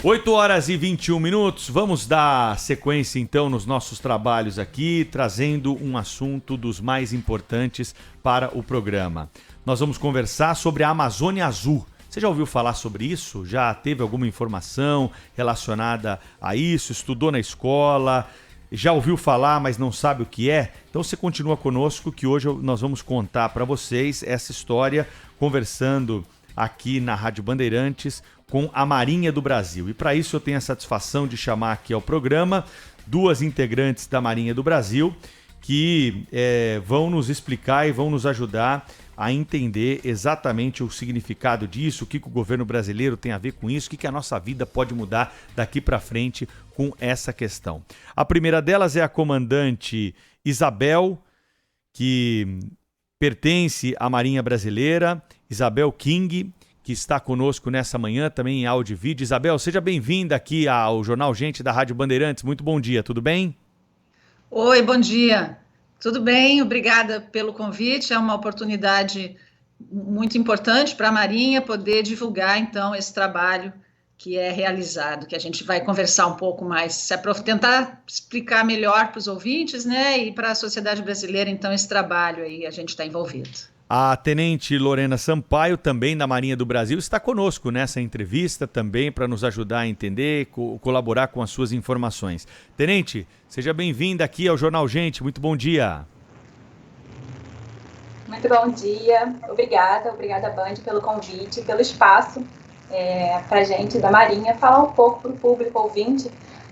8h21, vamos dar sequência então nos nossos trabalhos aqui, trazendo um assunto dos mais importantes para o programa. Nós vamos conversar sobre a Amazônia Azul. Você já ouviu falar sobre isso? Já teve alguma informação relacionada a isso? Estudou na escola? Já ouviu falar, mas não sabe o que é? Então você continua conosco que hoje nós vamos contar para vocês essa história, conversando aqui na Rádio Bandeirantes com a Marinha do Brasil. E para isso eu tenho a satisfação de chamar aqui ao programa duas integrantes da Marinha do Brasil que vão nos explicar e vão nos ajudar a entender exatamente o significado disso, o que o governo brasileiro tem a ver com isso, o que a nossa vida pode mudar daqui para frente com essa questão. A primeira delas é a comandante Isabel, que pertence à Marinha Brasileira, Isabel King, que está conosco nessa manhã, também em áudio e vídeo. Isabel, seja bem-vinda aqui ao Jornal Gente da Rádio Bandeirantes. Muito bom dia, tudo bem? Oi, bom dia. Tudo bem, obrigada pelo convite. É uma oportunidade muito importante para a Marinha poder divulgar, então, esse trabalho que é realizado, que a gente vai conversar um pouco mais, tentar explicar melhor para os ouvintes, né, e para a sociedade brasileira, então, esse trabalho aí a gente está envolvido. A Tenente Lorena Sampaio, também da Marinha do Brasil, está conosco nessa entrevista também para nos ajudar a entender, colaborar com as suas informações. Tenente, seja bem-vinda aqui ao Jornal Gente. Muito bom dia. Muito bom dia. Obrigada, Band, pelo convite, pelo espaço para a gente da Marinha falar um pouco para o público ouvinte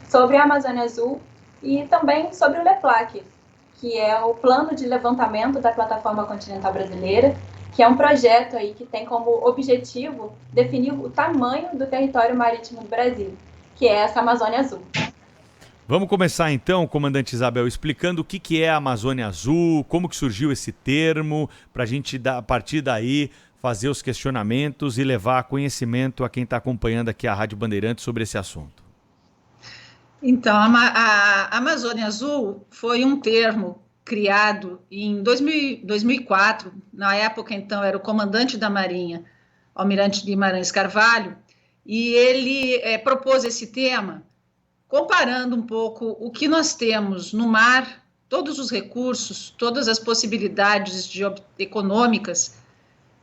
sobre a Amazônia Azul e também sobre o LEPLAC, que é o Plano de Levantamento da Plataforma Continental Brasileira, que é um projeto aí que tem como objetivo definir o tamanho do território marítimo do Brasil, que é essa Amazônia Azul. Vamos começar então, comandante Isabel, explicando o que é a Amazônia Azul, como que surgiu esse termo, para a gente, a partir daí, fazer os questionamentos e levar conhecimento a quem está acompanhando aqui a Rádio Bandeirantes sobre esse assunto. Então, a Amazônia Azul foi um termo criado em 2004, na época, então, era o comandante da Marinha, Almirante Guimarães Carvalho, e ele propôs esse tema comparando um pouco o que nós temos no mar, todos os recursos, todas as possibilidades econômicas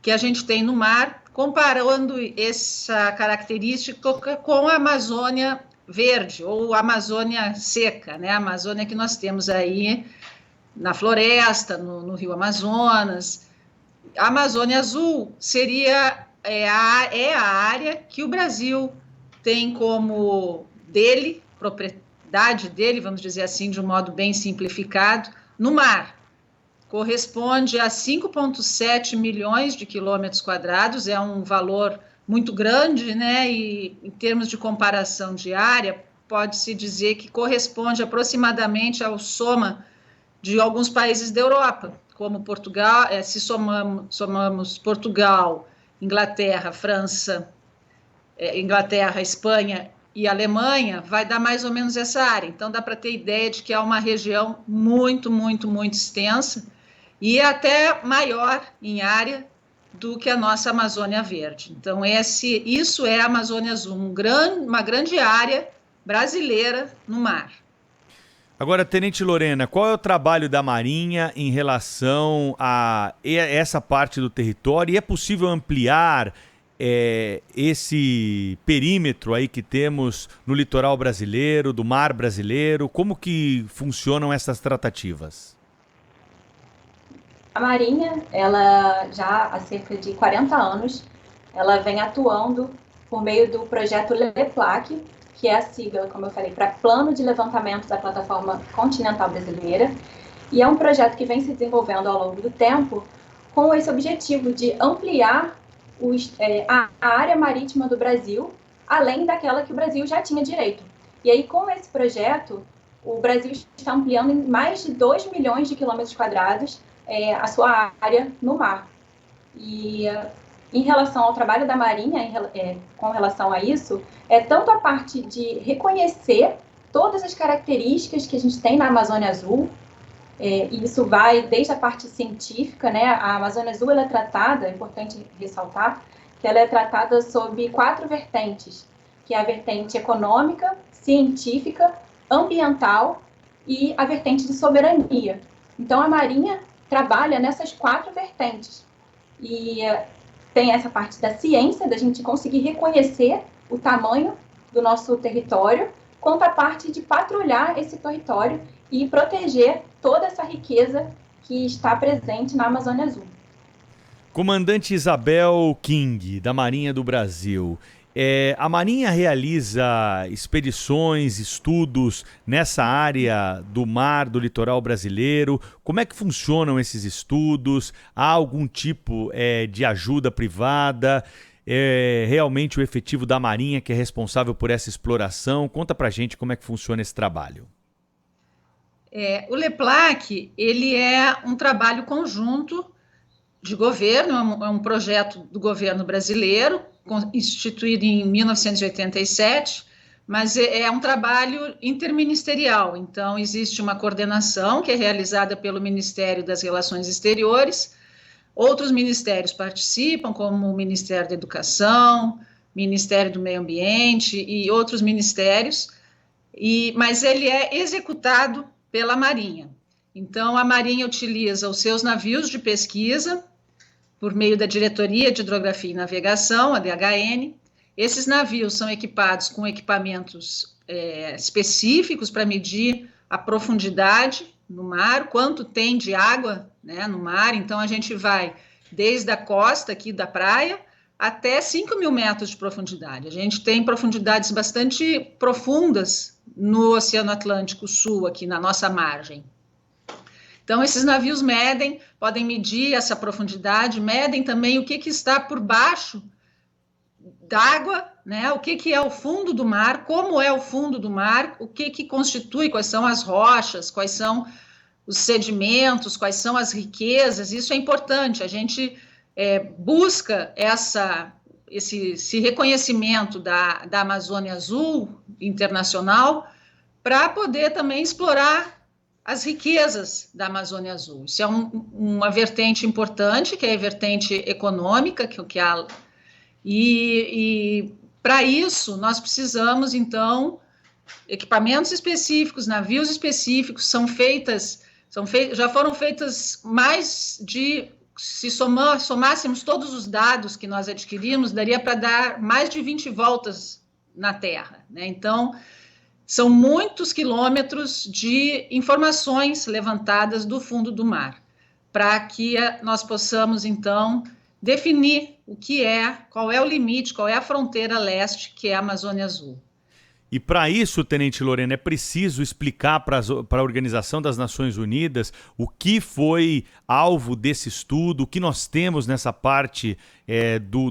que a gente tem no mar, comparando essa característica com a Amazônia verde, ou Amazônia seca, né? A Amazônia que nós temos aí na floresta, no Rio Amazonas. A Amazônia Azul seria a área que o Brasil tem como propriedade dele, vamos dizer assim, de um modo bem simplificado, no mar. Corresponde a 5,7 milhões de quilômetros quadrados, é um valor muito grande, né? E em termos de comparação de área, pode-se dizer que corresponde aproximadamente ao soma de alguns países da Europa, como Portugal, se somamos Portugal, Inglaterra, França, Inglaterra, Espanha e Alemanha, vai dar mais ou menos essa área. Então, dá para ter ideia de que é uma região muito, muito, muito extensa e até maior em área do que a nossa Amazônia Verde. Então, isso é a Amazônia Azul, uma grande área brasileira no mar. Agora, Tenente Lorena, qual é o trabalho da Marinha em relação a essa parte do território? E é possível ampliar esse perímetro aí que temos no litoral brasileiro, do mar brasileiro? Como que funcionam essas tratativas? A Marinha, ela já há cerca de 40 anos, ela vem atuando por meio do projeto LEPLAC, que é a sigla, como eu falei, para Plano de Levantamento da Plataforma Continental Brasileira, e é um projeto que vem se desenvolvendo ao longo do tempo com esse objetivo de ampliar a área marítima do Brasil, além daquela que o Brasil já tinha direito. E aí, com esse projeto, o Brasil está ampliando em mais de 2 milhões de quilômetros quadrados a sua área no mar. E em relação ao trabalho da Marinha, com relação a isso, tanto a parte de reconhecer todas as características que a gente tem na Amazônia Azul, e isso vai desde a parte científica, né? A Amazônia Azul ela é tratada, é importante ressaltar, que ela é tratada sob 4 vertentes. que é a vertente econômica, científica, ambiental e a vertente de soberania. Então, a Marinha trabalha nessas 4 vertentes. E tem essa parte da ciência, da gente conseguir reconhecer o tamanho do nosso território, quanto a parte de patrulhar esse território e proteger toda essa riqueza que está presente na Amazônia Azul. Comandante Isabel King, da Marinha do Brasil. A Marinha realiza expedições, estudos nessa área do mar, do litoral brasileiro. Como é que funcionam esses estudos? Há algum tipo de ajuda privada? É realmente o efetivo da Marinha que é responsável por essa exploração? Conta pra gente como é que funciona esse trabalho. O LEPLAC, ele é um trabalho conjunto de governo, é um projeto do governo brasileiro, instituído em 1987, mas é um trabalho interministerial. Então, existe uma coordenação que é realizada pelo Ministério das Relações Exteriores, outros ministérios participam, como o Ministério da Educação, Ministério do Meio Ambiente e outros ministérios, mas ele é executado pela Marinha. Então, a Marinha utiliza os seus navios de pesquisa, por meio da Diretoria de Hidrografia e Navegação, a DHN. Esses navios são equipados com equipamentos específicos para medir a profundidade no mar, quanto tem de água, né, no mar. Então, a gente vai desde a costa aqui da praia até 5.000 metros de profundidade. A gente tem profundidades bastante profundas no Oceano Atlântico Sul, aqui na nossa margem. Então, esses navios podem medir essa profundidade, medem também o que está por baixo d'água, né? O que é o fundo do mar, como é o fundo do mar, o que constitui, quais são as rochas, quais são os sedimentos, quais são as riquezas. Isso é importante, a gente busca esse reconhecimento da Amazônia Azul internacional para poder também explorar as riquezas da Amazônia Azul. Isso é uma vertente importante, que é a vertente econômica, e para isso nós precisamos, então, equipamentos específicos, navios específicos, já foram feitas mais de, se somássemos todos os dados que nós adquirimos, daria para dar mais de 20 voltas na Terra, né? Então, são muitos quilômetros de informações levantadas do fundo do mar, para que nós possamos, então, definir qual é o limite, qual é a fronteira leste, que é a Amazônia Azul. E para isso, Tenente Lorena, é preciso explicar para a Organização das Nações Unidas o que foi alvo desse estudo, o que nós temos nessa parte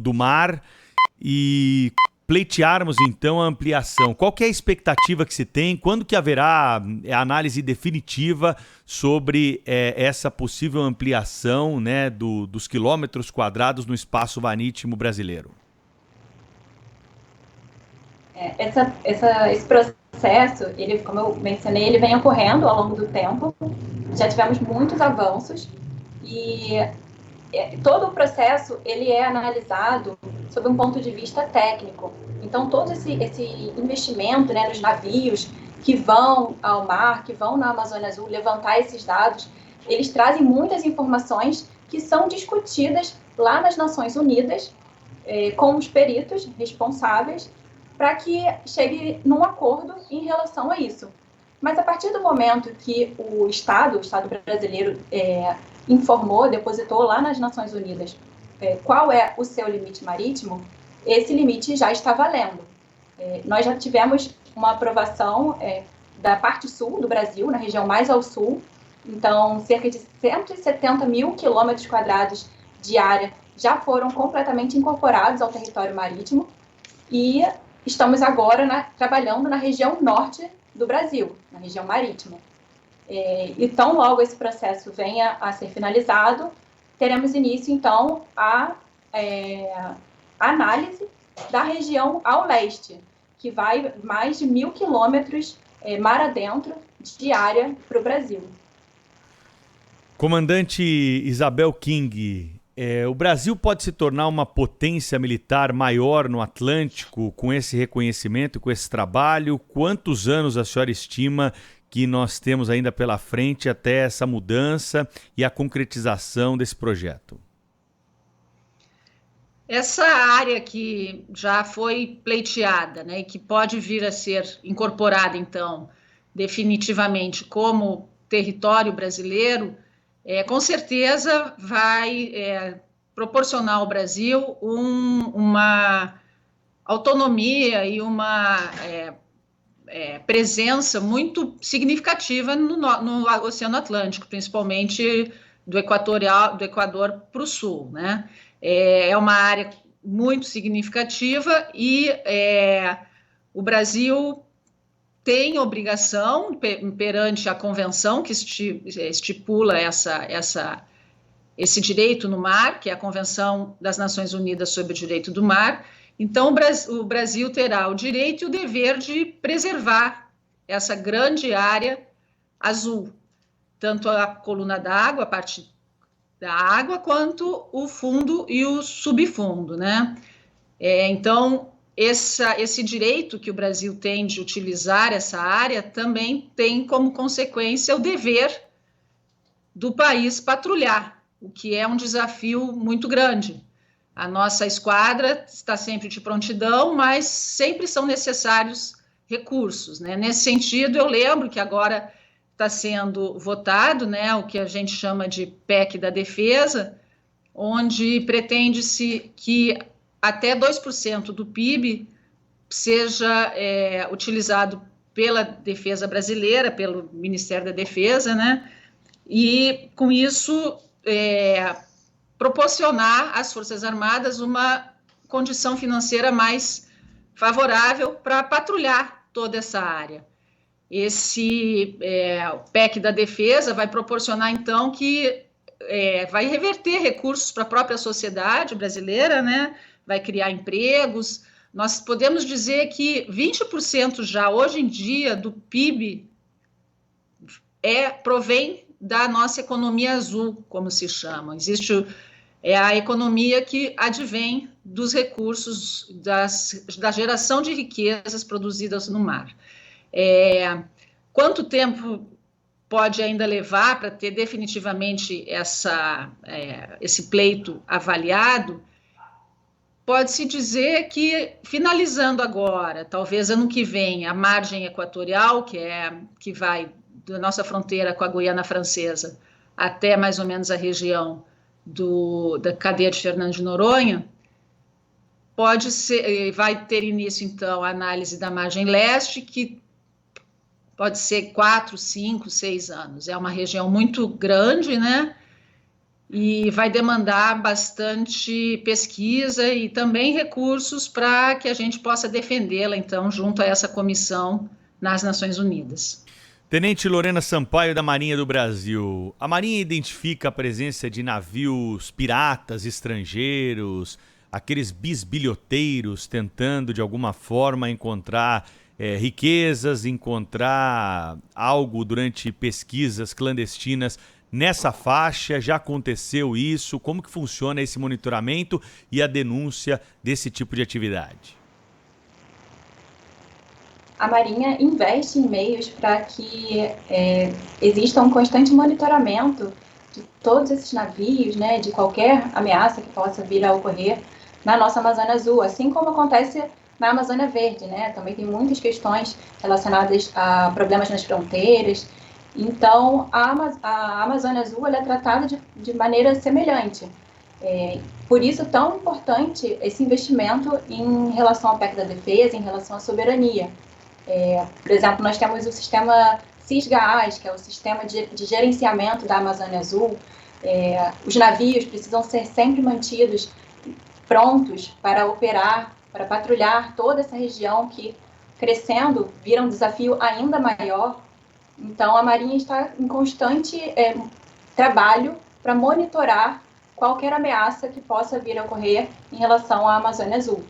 do mar e pleitearmos, então, a ampliação. Qual que é a expectativa que se tem? Quando que haverá a análise definitiva sobre essa possível ampliação, né, dos quilômetros quadrados no espaço marítimo brasileiro? Esse processo, como eu mencionei, ele vem ocorrendo ao longo do tempo. Já tivemos muitos avanços e todo o processo ele é analisado sob um ponto de vista técnico. Então, todo esse investimento, né, nos navios que vão ao mar, que vão na Amazônia Azul levantar esses dados, eles trazem muitas informações que são discutidas lá nas Nações Unidas com os peritos responsáveis para que chegue num acordo em relação a isso. Mas a partir do momento que o Estado brasileiro depositou lá nas Nações Unidas qual é o seu limite marítimo, esse limite já está valendo. Nós já tivemos uma aprovação da parte sul do Brasil, na região mais ao sul, então cerca de 170 mil quilômetros quadrados de área já foram completamente incorporados ao território marítimo e estamos agora trabalhando na região norte do Brasil, na região marítima. E tão logo esse processo venha a ser finalizado, teremos início, então, a análise da região ao leste, que vai mais de 1.000 quilômetros mar adentro de área para o Brasil. Comandante Isabel King, O Brasil pode se tornar uma potência militar maior no Atlântico com esse reconhecimento, com esse trabalho? Quantos anos a senhora estima que nós temos ainda pela frente até essa mudança e a concretização desse projeto? Essa área que já foi pleiteada, né, e que pode vir a ser incorporada, então, definitivamente como território brasileiro, com certeza vai proporcionar ao Brasil uma autonomia e uma presença muito significativa no Oceano Atlântico, principalmente do Equador para o sul, né? É uma área muito significativa e o Brasil tem obrigação perante a convenção que estipula esse direito no mar, que é a Convenção das Nações Unidas sobre o Direito do Mar. Então, o Brasil terá o direito e o dever de preservar essa grande área azul, tanto a coluna d'água, a parte da água, quanto o fundo e o subfundo, né? Então, esse direito que o Brasil tem de utilizar essa área também tem como consequência o dever do país patrulhar, o que é um desafio muito grande. A nossa esquadra está sempre de prontidão, mas sempre são necessários recursos, né? Nesse sentido, eu lembro que agora está sendo votado, né, o que a gente chama de PEC da defesa, onde pretende-se que até 2% do PIB seja utilizado pela defesa brasileira, pelo Ministério da Defesa, né? E, com isso, proporcionar às Forças Armadas uma condição financeira mais favorável para patrulhar toda essa área. Esse PEC da defesa vai proporcionar, então, que vai reverter recursos para a própria sociedade brasileira, né? Vai criar empregos. Nós podemos dizer que 20% já hoje em dia do PIB provém da nossa economia azul, como se chama. Existe a economia que advém dos recursos da geração de riquezas produzidas no mar. Quanto tempo pode ainda levar para ter definitivamente esse pleito avaliado? Pode-se dizer que, finalizando agora, talvez ano que vem, a margem equatorial, que vai da nossa fronteira com a Guiana Francesa até mais ou menos a região da cadeia de Fernando de Noronha, vai ter início, então, a análise da margem leste, que pode ser 4, 5, 6 anos. É uma região muito grande, né? E vai demandar bastante pesquisa e também recursos para que a gente possa defendê-la, então, junto a essa comissão nas Nações Unidas. Tenente Lorena Sampaio, da Marinha do Brasil. A Marinha identifica a presença de navios piratas estrangeiros, aqueles bisbilhoteiros tentando, de alguma forma, encontrar riquezas, encontrar algo durante pesquisas clandestinas nessa faixa. Já aconteceu isso? Como que funciona esse monitoramento e a denúncia desse tipo de atividade? A Marinha investe em meios para que exista um constante monitoramento de todos esses navios, né, de qualquer ameaça que possa vir a ocorrer na nossa Amazônia Azul, assim como acontece na Amazônia Verde, né? Também tem muitas questões relacionadas a problemas nas fronteiras. Então, a Amazônia Azul ela é tratada de maneira semelhante. Por isso, tão importante esse investimento em relação ao PEC da defesa, em relação à soberania. Por exemplo, nós temos o sistema SIS-GAAS, que é o sistema de gerenciamento da Amazônia Azul. Os navios precisam ser sempre mantidos prontos para operar, para patrulhar toda essa região que, crescendo, vira um desafio ainda maior. Então, a Marinha está em constante trabalho para monitorar qualquer ameaça que possa vir a ocorrer em relação à Amazônia Azul.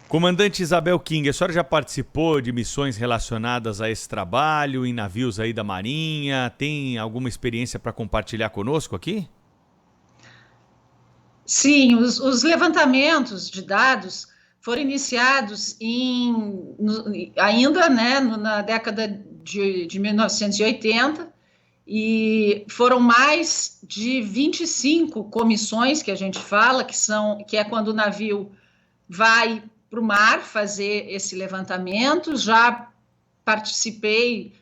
Comandante Isabel King, a senhora já participou de missões relacionadas a esse trabalho, em navios aí da Marinha? Tem alguma experiência para compartilhar conosco aqui? Sim, os levantamentos de dados foram iniciados ainda, né, na década de 1980, e foram mais de 25 comissões que a gente fala, que é quando o navio vai para o mar fazer esse levantamento. Já participei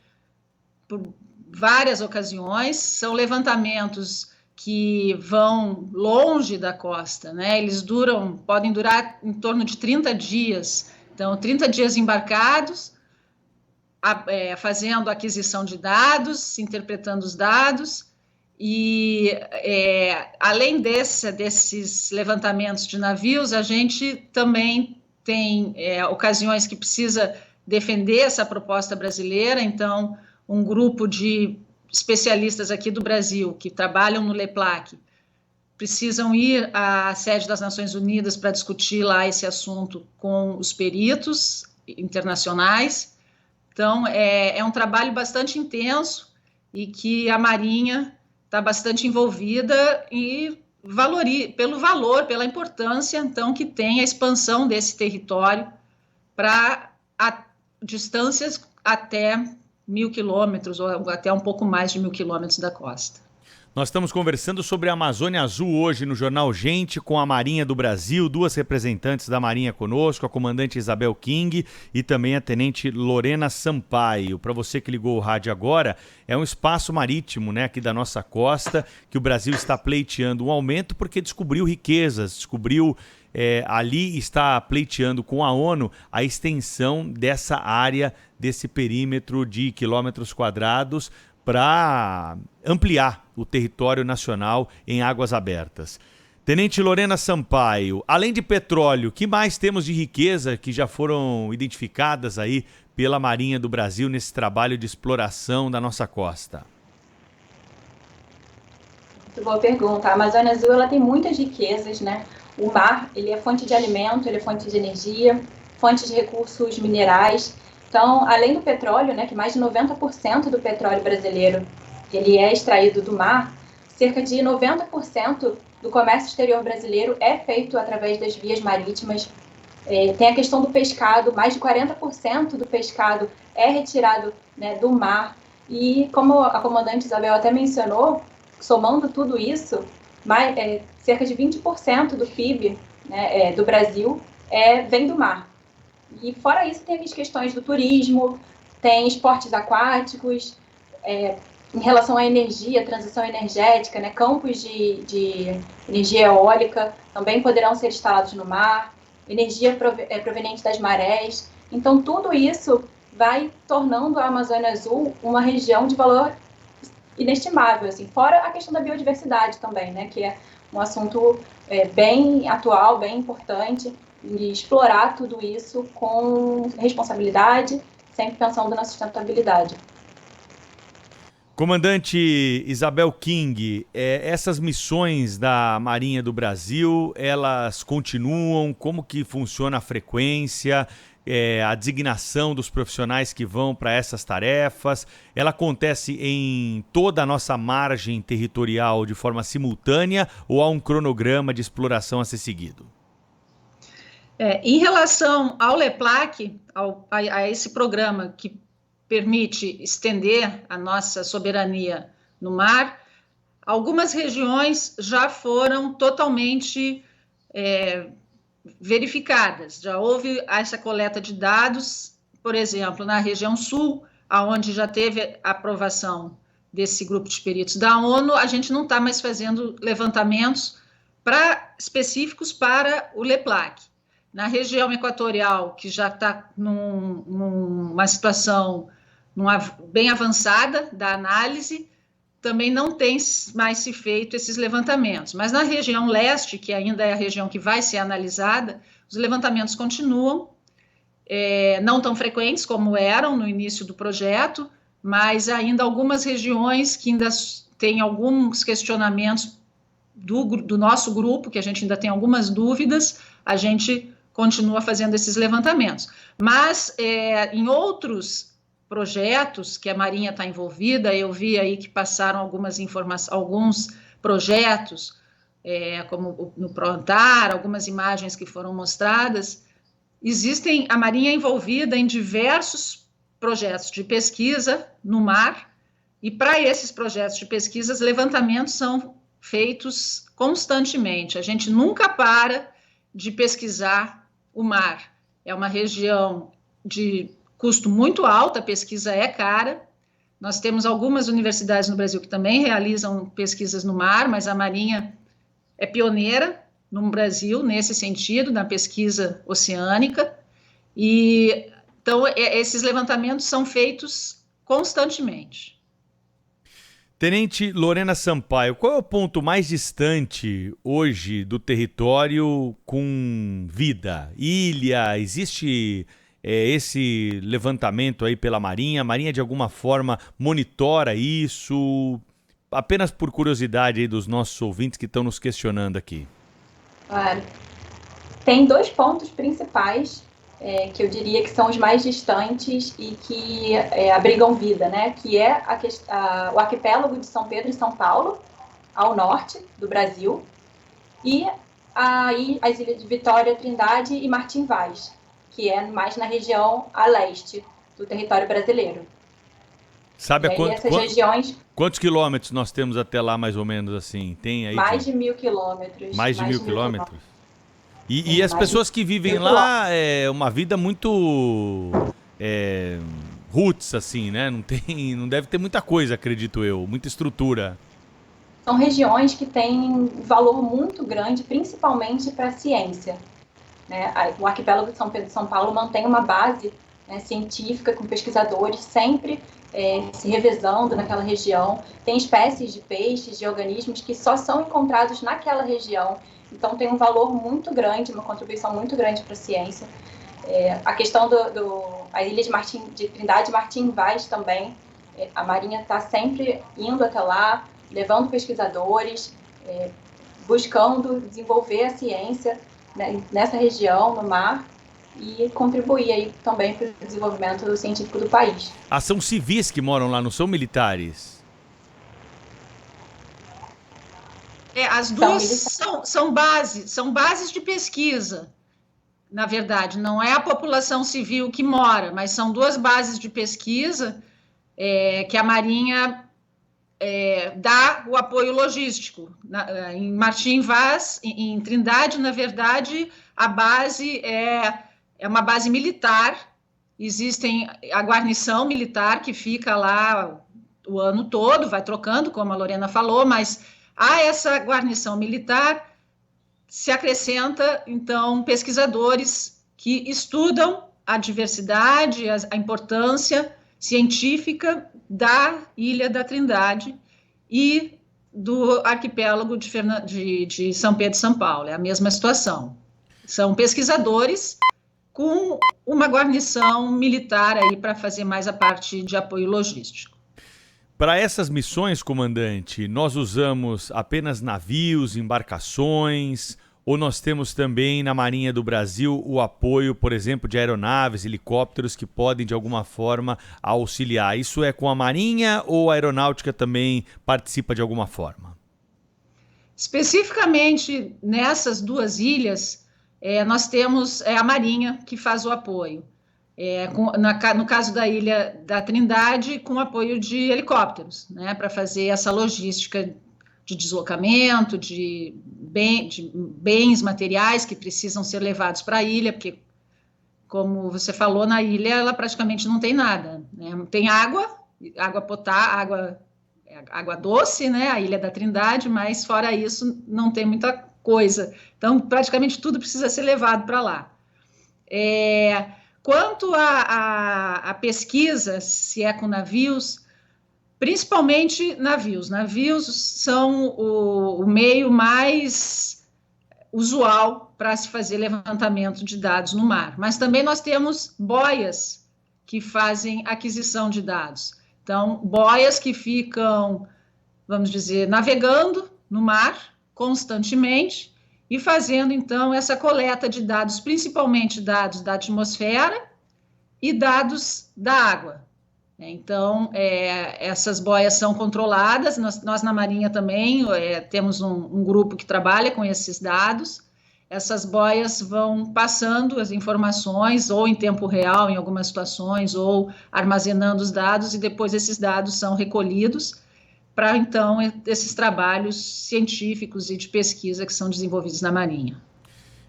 por várias ocasiões. São levantamentos que vão longe da costa, né? Eles podem durar em torno de 30 dias. Então, 30 dias embarcados, fazendo aquisição de dados, interpretando os dados, e além desses levantamentos de navios, a gente também tem ocasiões que precisa defender essa proposta brasileira. Então, um grupo de especialistas aqui do Brasil que trabalham no LEPLAC precisam ir à sede das Nações Unidas para discutir lá esse assunto com os peritos internacionais. Então, é um trabalho bastante intenso e que a Marinha está bastante envolvida e pela importância, então, que tem a expansão desse território para distâncias até 1.000 quilômetros, ou até um pouco mais de 1.000 quilômetros da costa. Nós estamos conversando sobre a Amazônia Azul hoje no Jornal Gente, com a Marinha do Brasil, duas representantes da Marinha conosco, a comandante Isabel King e também a tenente Lorena Sampaio. Para você que ligou o rádio agora, é um espaço marítimo, né, aqui da nossa costa, que o Brasil está pleiteando um aumento porque descobriu riquezas, ali está pleiteando com a ONU a extensão dessa área, desse perímetro de quilômetros quadrados, para ampliar o território nacional em águas abertas. Tenente Lorena Sampaio, além de petróleo, que mais temos de riqueza que já foram identificadas aí pela Marinha do Brasil nesse trabalho de exploração da nossa costa? Muito boa pergunta. A Amazônia Azul, ela tem muitas riquezas, né? O mar, ele é fonte de alimento, ele é fonte de energia, fonte de recursos minerais. Então, além do petróleo, né, que mais de 90% do petróleo brasileiro ele é extraído do mar, cerca de 90% do comércio exterior brasileiro é feito através das vias marítimas. Tem a questão do pescado, mais de 40% do pescado é retirado, né, do mar. E como a comandante Isabel até mencionou, somando tudo isso, cerca de 20% do PIB, né, do Brasil vem do mar. E fora isso, tem as questões do turismo, tem esportes aquáticos, em relação à energia, transição energética, né, campos de energia eólica também poderão ser instalados no mar, energia proveniente das marés. Então, tudo isso vai tornando a Amazônia Azul uma região de valor inestimável, assim, fora a questão da biodiversidade também, né, que é um assunto bem atual, bem importante, e explorar tudo isso com responsabilidade, sempre pensando na sustentabilidade. Comandante Isabel King, essas missões da Marinha do Brasil, elas continuam? Como que funciona a frequência, a designação dos profissionais que vão para essas tarefas? Ela acontece em toda a nossa margem territorial de forma simultânea ou há um cronograma de exploração a ser seguido? Em relação ao LEPLAC, a esse programa que permite estender a nossa soberania no mar, algumas regiões já foram totalmente verificadas. Já houve essa coleta de dados, por exemplo, na região sul, onde já teve a aprovação desse grupo de peritos da ONU, a gente não está mais fazendo levantamentos específicos para o LEPLAC. Na região equatorial, que já está numa situação bem avançada da análise, também não tem mais se feito esses levantamentos. Mas na região leste, que ainda é a região que vai ser analisada, os levantamentos continuam, não tão frequentes como eram no início do projeto, mas ainda algumas regiões que ainda têm alguns questionamentos do nosso grupo, que a gente ainda tem algumas dúvidas, a gente continua fazendo esses levantamentos. Mas em outros projetos que a Marinha está envolvida, eu vi aí que passaram algumas informações, alguns projetos como no ProAntar, algumas imagens que foram mostradas, a Marinha é envolvida em diversos projetos de pesquisa no mar, e para esses projetos de pesquisa, os levantamentos são feitos constantemente. A gente nunca para de pesquisar o mar. É uma região de custo muito alto, a pesquisa é cara. Nós temos algumas universidades no Brasil que também realizam pesquisas no mar, mas a Marinha é pioneira no Brasil nesse sentido, na pesquisa oceânica. E então esses levantamentos são feitos constantemente. Tenente Lorena Sampaio, qual é o ponto mais distante hoje do território com vida? Ilha? Existe esse levantamento aí pela Marinha? A Marinha de alguma forma monitora isso? Apenas por curiosidade aí dos nossos ouvintes que estão nos questionando aqui. Claro. Tem 2 pontos principais que eu diria que são os mais distantes e que abrigam vida, né? Que é o arquipélago de São Pedro e São Paulo, ao norte do Brasil, e as ilhas de Vitória, Trindade e Martim Vaz, que é mais na região a leste do território brasileiro. Sabe quantos quilômetros nós temos até lá, mais ou menos, assim? Tem aí mais de 1.000 quilômetros. Mais de 1.000 quilômetros? E as pessoas que vivem lá, é uma vida muito roots, assim, né? Não deve ter muita coisa, acredito eu, muita estrutura. São regiões que têm valor muito grande, principalmente para a ciência, né? O arquipélago de São Pedro e São Paulo mantém uma base, né, científica, com pesquisadores sempre se revezando naquela região. Tem espécies de peixes, de organismos que só são encontrados naquela região. Então, tem um valor muito grande, uma contribuição muito grande para a ciência. A questão a ilha de Trindade e Martim Vaz também, a Marinha está sempre indo até lá, levando pesquisadores, buscando desenvolver a ciência, né, nessa região, no mar, e contribuir aí também para o desenvolvimento científico do país. São civis que moram lá, não são militares? As duas são bases de pesquisa, na verdade. Não é a população civil que mora, mas são 2 bases de pesquisa que a Marinha dá o apoio logístico. Em Martim Vaz, em Trindade, na verdade, a base é uma base militar. Existem a guarnição militar que fica lá o ano todo, vai trocando, como a Lorena falou, mas a essa guarnição militar se acrescenta, então, pesquisadores que estudam a diversidade, a importância científica da Ilha da Trindade e do arquipélago de São Pedro e São Paulo. É a mesma situação. São pesquisadores com uma guarnição militar aí para fazer mais a parte de apoio logístico. Para essas missões, comandante, nós usamos apenas navios, embarcações, ou nós temos também na Marinha do Brasil o apoio, por exemplo, de aeronaves, helicópteros que podem de alguma forma auxiliar? Isso é com a Marinha ou a Aeronáutica também participa de alguma forma? Especificamente nessas 2 ilhas, nós temos a Marinha que faz o apoio. No caso da Ilha da Trindade, com apoio de helicópteros, né, para fazer essa logística de deslocamento, de bens materiais que precisam ser levados para a ilha, porque, como você falou, na ilha ela praticamente não tem nada, né? Tem água potável, água doce, né, a Ilha da Trindade, mas fora isso não tem muita coisa. Então, praticamente tudo precisa ser levado para lá. Quanto à pesquisa, se é com navios, principalmente navios. Navios são o meio mais usual para se fazer levantamento de dados no mar. Mas também nós temos boias que fazem aquisição de dados. Então, boias que ficam, vamos dizer, navegando no mar constantemente e fazendo, então, essa coleta de dados, principalmente dados da atmosfera e dados da água. Então, essas boias são controladas, nós na Marinha também temos um grupo que trabalha com esses dados. Essas boias vão passando as informações, ou em tempo real, em algumas situações, ou armazenando os dados, e depois esses dados são recolhidos para, então, esses trabalhos científicos e de pesquisa que são desenvolvidos na Marinha.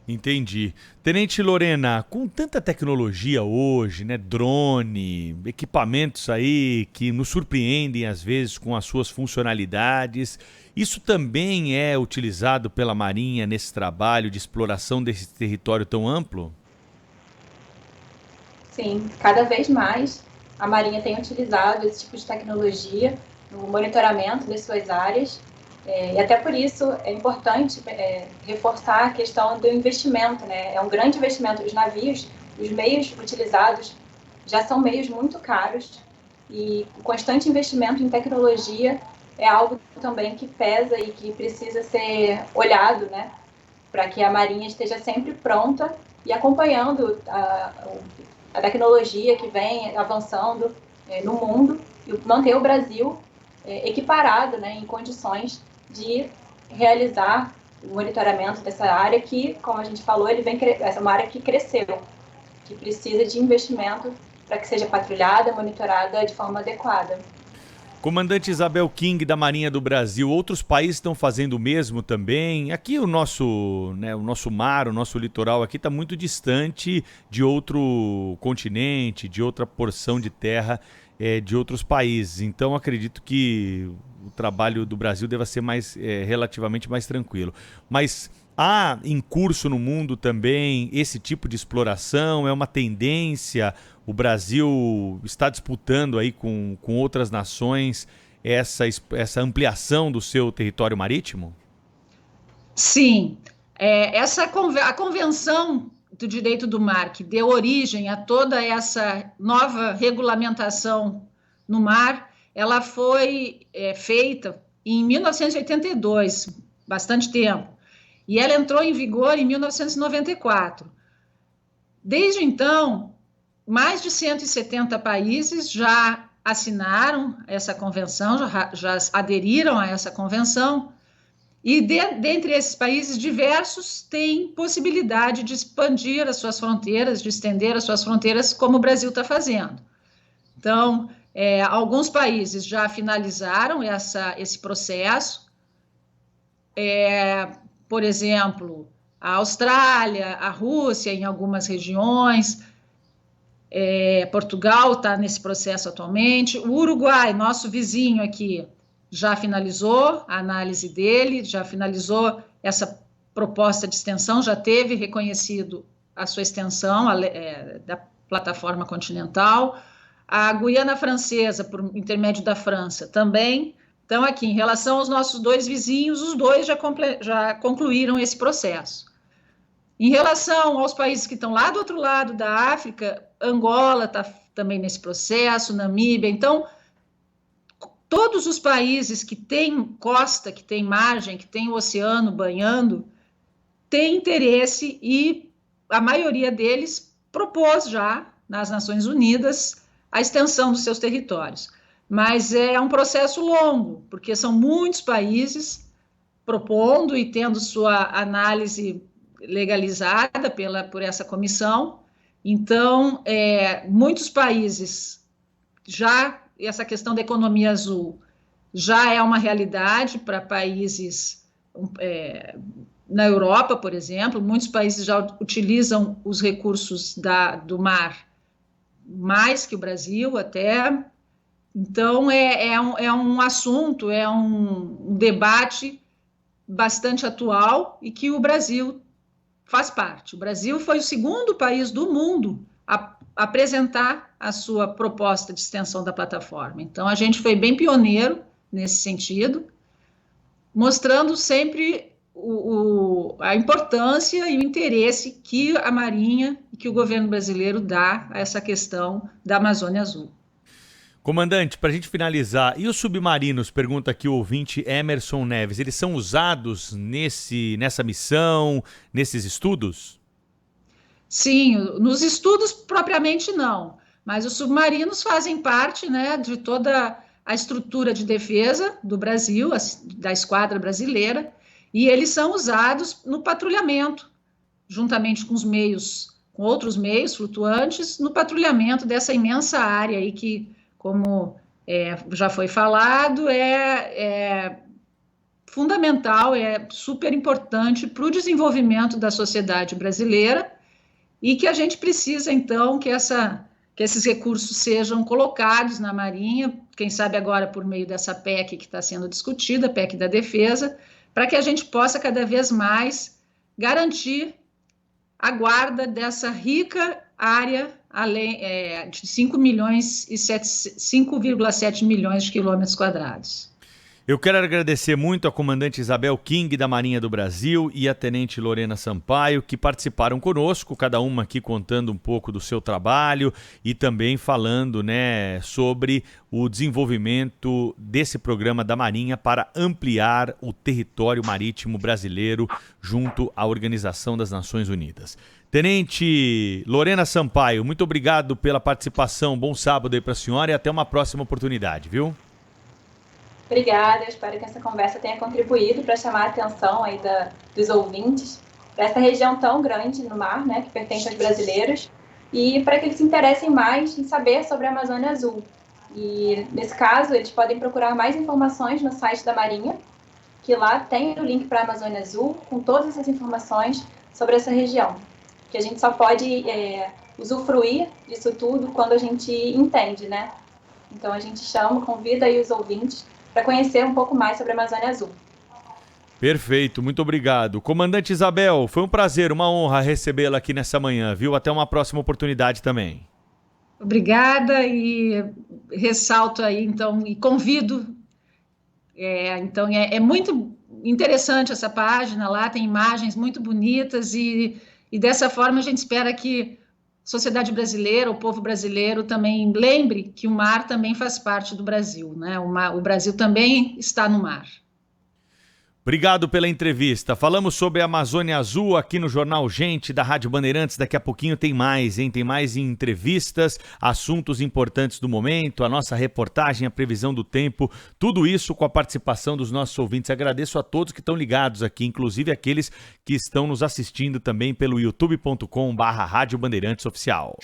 Entendi. Tenente Lorena, com tanta tecnologia hoje, né, drone, equipamentos aí que nos surpreendem às vezes com as suas funcionalidades, isso também é utilizado pela Marinha nesse trabalho de exploração desse território tão amplo? Sim, cada vez mais a Marinha tem utilizado esse tipo de tecnologia no monitoramento das suas áreas. E até por isso é importante reforçar a questão do investimento, né? É um grande investimento. Os navios, os meios utilizados já são meios muito caros e o constante investimento em tecnologia é algo também que pesa e que precisa ser olhado, né? Para que a Marinha esteja sempre pronta e acompanhando a tecnologia que vem avançando no mundo e manter o Brasil equiparado, né, em condições de realizar o monitoramento dessa área que, como a gente falou, essa é uma área que cresceu, que precisa de investimento para que seja patrulhada, monitorada de forma adequada. Comandante Isabel King, da Marinha do Brasil, outros países estão fazendo o mesmo também? Aqui o nosso mar, o nosso litoral aqui está muito distante de outro continente, de outra porção de terra de outros países. Então acredito que o trabalho do Brasil deva ser relativamente mais tranquilo. Mas há em curso no mundo também esse tipo de exploração? É uma tendência? O Brasil está disputando aí com outras nações essa ampliação do seu território marítimo? Sim. A Convenção do Direito do Mar, que deu origem a toda essa nova regulamentação no mar, ela foi feita em 1982, bastante tempo, e ela entrou em vigor em 1994. Desde então, mais de 170 países já assinaram essa convenção, já aderiram a essa convenção, e dentre esses países, diversos têm possibilidade de expandir as suas fronteiras, de estender as suas fronteiras, como o Brasil está fazendo. Então, alguns países já finalizaram esse processo, por exemplo, a Austrália, a Rússia, em algumas regiões, Portugal está nesse processo atualmente, o Uruguai, nosso vizinho aqui, já finalizou a análise dele, já finalizou essa proposta de extensão, já teve reconhecido a sua extensão da plataforma continental. A Guiana Francesa, por intermédio da França, também. Então, aqui, em relação aos nossos dois vizinhos, os dois já concluíram esse processo. Em relação aos países que estão lá do outro lado da África, Angola está também nesse processo, Namíbia. Então, todos os países que têm costa, que têm margem, que têm o oceano banhando, têm interesse e a maioria deles propôs já nas Nações Unidas a extensão dos seus territórios. Mas é um processo longo, porque são muitos países propondo e tendo sua análise legalizada por essa comissão. Então, muitos países já... Essa questão da economia azul já é uma realidade para países na Europa, por exemplo. Muitos países já utilizam os recursos do mar mais que o Brasil até. Então, é um assunto, é um debate bastante atual e que o Brasil faz parte. O Brasil foi o segundo país do mundo a apresentar a sua proposta de extensão da plataforma. Então, a gente foi bem pioneiro nesse sentido, mostrando sempre a importância e o interesse que a Marinha e que o governo brasileiro dá a essa questão da Amazônia Azul. Comandante, para a gente finalizar, e os submarinos, pergunta aqui o ouvinte Emerson Neves, eles são usados nessa missão, nesses estudos? Sim, nos estudos propriamente não, Mas os submarinos fazem parte, né, de toda a estrutura de defesa do Brasil, da esquadra brasileira, e eles são usados no patrulhamento, juntamente com com outros meios flutuantes, no patrulhamento dessa imensa área aí que, como já foi falado, é fundamental, é super importante para o desenvolvimento da sociedade brasileira e que a gente precisa, então, que esses recursos sejam colocados na Marinha, quem sabe agora por meio dessa PEC que está sendo discutida, a PEC da Defesa, para que a gente possa cada vez mais garantir a guarda dessa rica área de 5,7 milhões de quilômetros quadrados. Eu quero agradecer muito a comandante Isabel King, da Marinha do Brasil, e a tenente Lorena Sampaio, que participaram conosco, cada uma aqui contando um pouco do seu trabalho e também falando, né, sobre o desenvolvimento desse programa da Marinha para ampliar o território marítimo brasileiro junto à Organização das Nações Unidas. Tenente Lorena Sampaio, muito obrigado pela participação, bom sábado aí para a senhora e até uma próxima oportunidade, viu? Obrigada, eu espero que essa conversa tenha contribuído para chamar a atenção aí dos ouvintes para essa região tão grande no mar, né, que pertence aos brasileiros, e para que eles se interessem mais em saber sobre a Amazônia Azul. E, nesse caso, eles podem procurar mais informações no site da Marinha, que lá tem o link para a Amazônia Azul, com todas essas informações sobre essa região, que a gente só pode usufruir disso tudo quando a gente entende, né? Então, a gente convida aí os ouvintes para conhecer um pouco mais sobre a Amazônia Azul. Perfeito, muito obrigado. Comandante Isabel, foi um prazer, uma honra recebê-la aqui nessa manhã, viu? Até uma próxima oportunidade também. Obrigada e ressalto aí, então, e convido. Então, é muito interessante essa página lá, tem imagens muito bonitas e dessa forma a gente espera que a sociedade brasileira, o povo brasileiro também lembre que o mar também faz parte do Brasil, né? O Brasil também está no mar. Obrigado pela entrevista. Falamos sobre a Amazônia Azul aqui no Jornal Gente da Rádio Bandeirantes. Daqui a pouquinho tem mais, hein? Tem mais entrevistas, assuntos importantes do momento, a nossa reportagem, a previsão do tempo, tudo isso com a participação dos nossos ouvintes. Agradeço a todos que estão ligados aqui, inclusive aqueles que estão nos assistindo também pelo youtube.com/Rádio Bandeirantes Oficial.